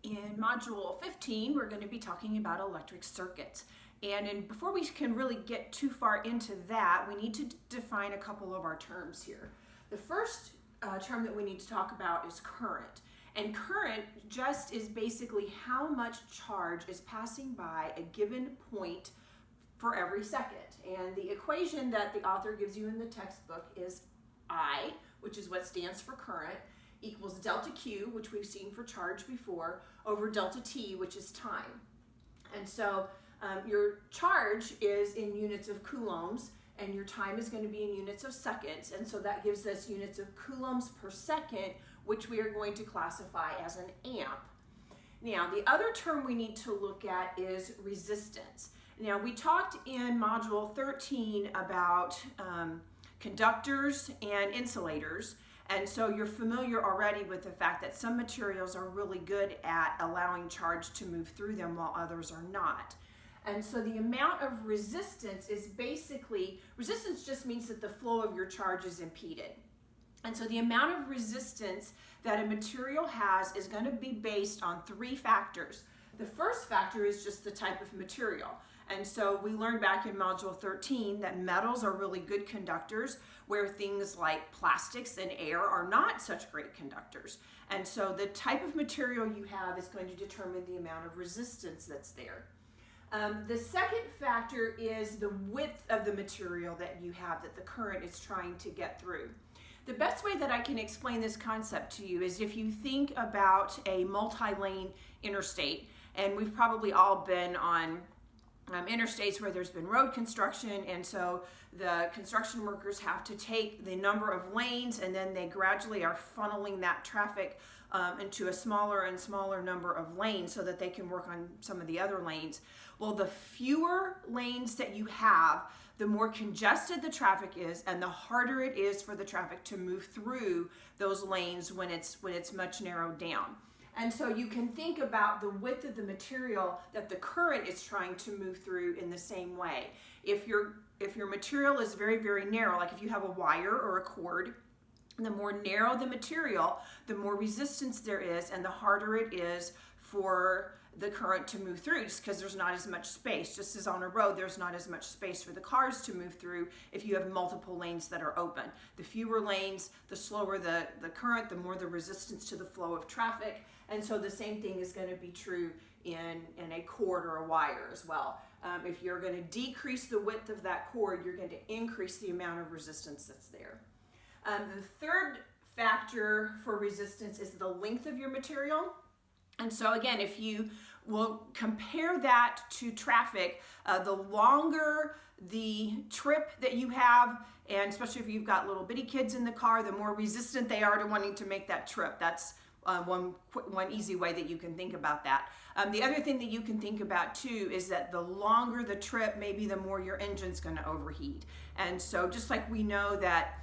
In Module 15, we're going to be talking about electric circuits. And before we can really get too far into that, we need to define a couple of our terms here. The first term that we need to talk about is current. And current just is basically how much charge is passing by a given point for every second. And the equation that the author gives you in the textbook is I, which is what stands for current, equals delta Q, which we've seen for charge before, over delta T, which is time. And so your charge is in units of coulombs, and your time is going to be in units of seconds, and so that gives us units of coulombs per second, which we are going to classify as an amp. Now, the other term we need to look at is resistance. Now, we talked in Module 13 about conductors and insulators, and so you're familiar already with the fact that some materials are really good at allowing charge to move through them while others are not. And so the amount of resistance is basically, resistance just means that the flow of your charge is impeded. And so the amount of resistance that a material has is going to be based on three factors. The first factor is just the type of material. And so we learned back in Module 13 that metals are really good conductors, where things like plastics and air are not such great conductors. And so the type of material you have is going to determine the amount of resistance that's there. The second factor is the width of the material that you have that the current is trying to get through. The best way that I can explain this concept to you is if you think about a multi-lane interstate, and we've probably all been on interstates where there's been road construction, and so the construction workers have to take the number of lanes and then they gradually are funneling that traffic into a smaller and smaller number of lanes so that they can work on some of the other lanes. Well, the fewer lanes that you have, the more congested the traffic is and the harder it is for the traffic to move through those lanes when it's much narrowed down. And so you can think about the width of the material that the current is trying to move through in the same way. If your material is very, very narrow, like if you have a wire or a cord, the more narrow the material, the more resistance there is and the harder it is for the current to move through, just because there's not as much space. Just as on a road, there's not as much space for the cars to move through if you have multiple lanes that are open. The fewer lanes, the slower the current, the more the resistance to the flow of traffic. And so the same thing is going to be true in a cord or a wire as well. If you're going to decrease the width of that cord, you're going to increase the amount of resistance that's there. The third factor for resistance is the length of your material. And so again, if you will compare that to traffic, the longer the trip that you have, and especially if you've got little bitty kids in the car, the more resistant they are to wanting to make that trip. That's one easy way that you can think about that. The other thing that you can think about too is that the longer the trip, maybe the more your engine's going to overheat. And so just like we know that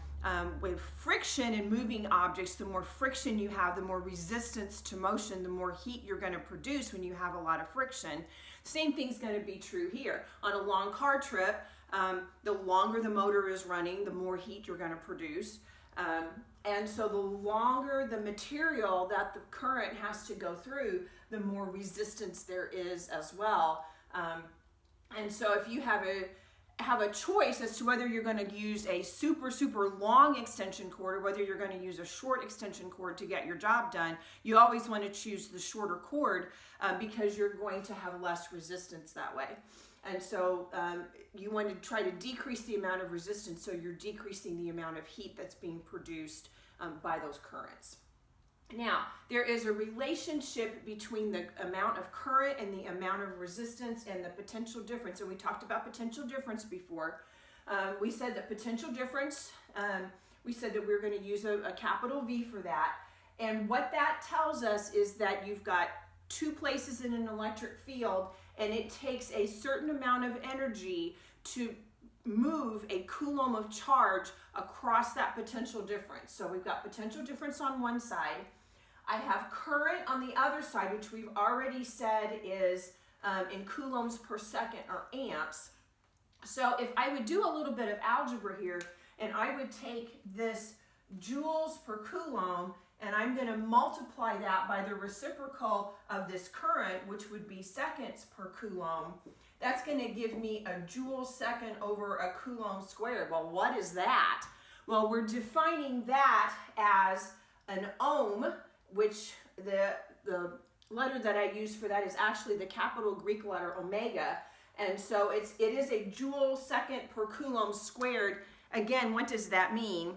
with friction and moving objects, the more friction you have, the more resistance to motion, the more heat you're going to produce when you have a lot of friction. Same thing's going to be true here. On a long car trip, the longer the motor is running, the more heat you're going to produce. And so the longer the material that the current has to go through, the more resistance there is as well. And so if you have a choice as to whether you're going to use a super, super long extension cord or whether you're going to use a short extension cord to get your job done, you always want to choose the shorter cord because you're going to have less resistance that way. And so you want to try to decrease the amount of resistance so you're decreasing the amount of heat that's being produced by those currents. Now, there is a relationship between the amount of current and the amount of resistance and the potential difference. And we talked about potential difference before. We said that potential difference, we said that we're going to use a capital V for that. And what that tells us is that you've got two places in an electric field, and it takes a certain amount of energy to move a coulomb of charge across that potential difference. So we've got potential difference on one side. I have current on the other side, which we've already said is in coulombs per second or amps. So if I would do a little bit of algebra here, and I would take this joules per coulomb and I'm going to multiply that by the reciprocal of this current, which would be seconds per coulomb. That's going to give me a joule second over a coulomb squared. Well, what is that? Well, we're defining that as an ohm, which the letter that I use for that is actually the capital Greek letter omega. And so it is a joule second per coulomb squared. Again, what does that mean?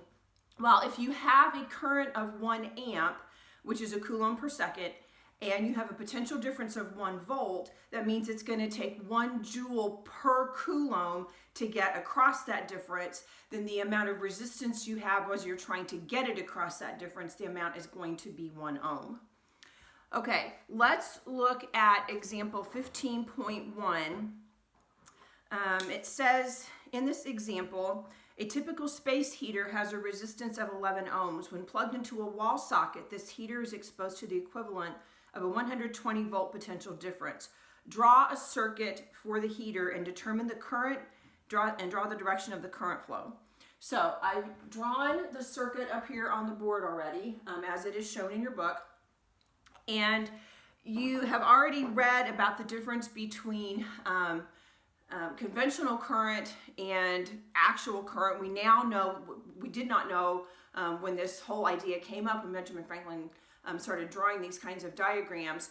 Well, if you have a current of 1 amp, which is a coulomb per second, and you have a potential difference of 1 volt, that means it's going to take 1 joule per coulomb to get across that difference. Then the amount of resistance you have as you're trying to get it across that difference, the amount is going to be 1 ohm. Okay, let's look at example 15.1. It says in this example, a typical space heater has a resistance of 11 ohms. When plugged into a wall socket, this heater is exposed to the equivalent of a 120 volt potential difference. Draw a circuit for the heater and determine the current, draw the direction of the current flow. So I've drawn the circuit up here on the board already, as it is shown in your book. And you have already read about the difference between conventional current and actual current. We now know, we did not know when this whole idea came up, when Benjamin Franklin started drawing these kinds of diagrams,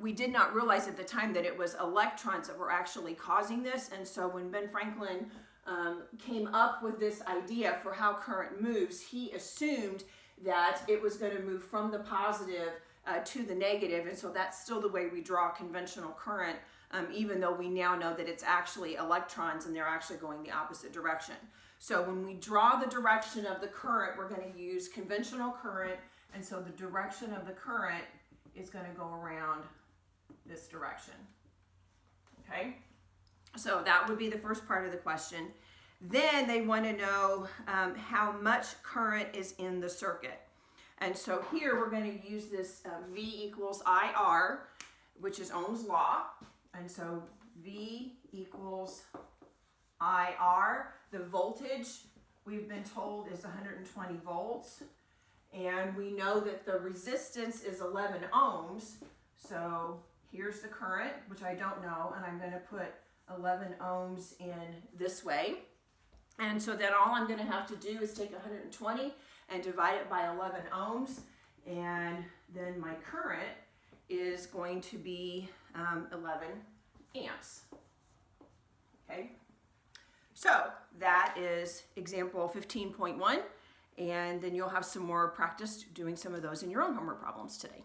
we did not realize at the time that it was electrons that were actually causing this. And so when Ben Franklin came up with this idea for how current moves, he assumed that it was going to move from the positive to the negative. And so that's still the way we draw conventional current, even though we now know that it's actually electrons and they're actually going the opposite direction. So when we draw the direction of the current, we're going to use conventional current. And so the direction of the current is going to go around this direction. Okay? So that would be the first part of the question. Then they want to know how much current is in the circuit. And so here we're going to use this V equals IR, which is Ohm's law. And so V equals IR. The voltage, we've been told, is 120 volts. And we know that the resistance is 11 ohms. So here's the current, which I don't know, and I'm going to put 11 ohms in this way. And so then all I'm going to have to do is take 120 and divide it by 11 ohms, and then my current is going to be 11 amps. Okay, so that is example 15.1, and then you'll have some more practice doing some of those in your own homework problems today.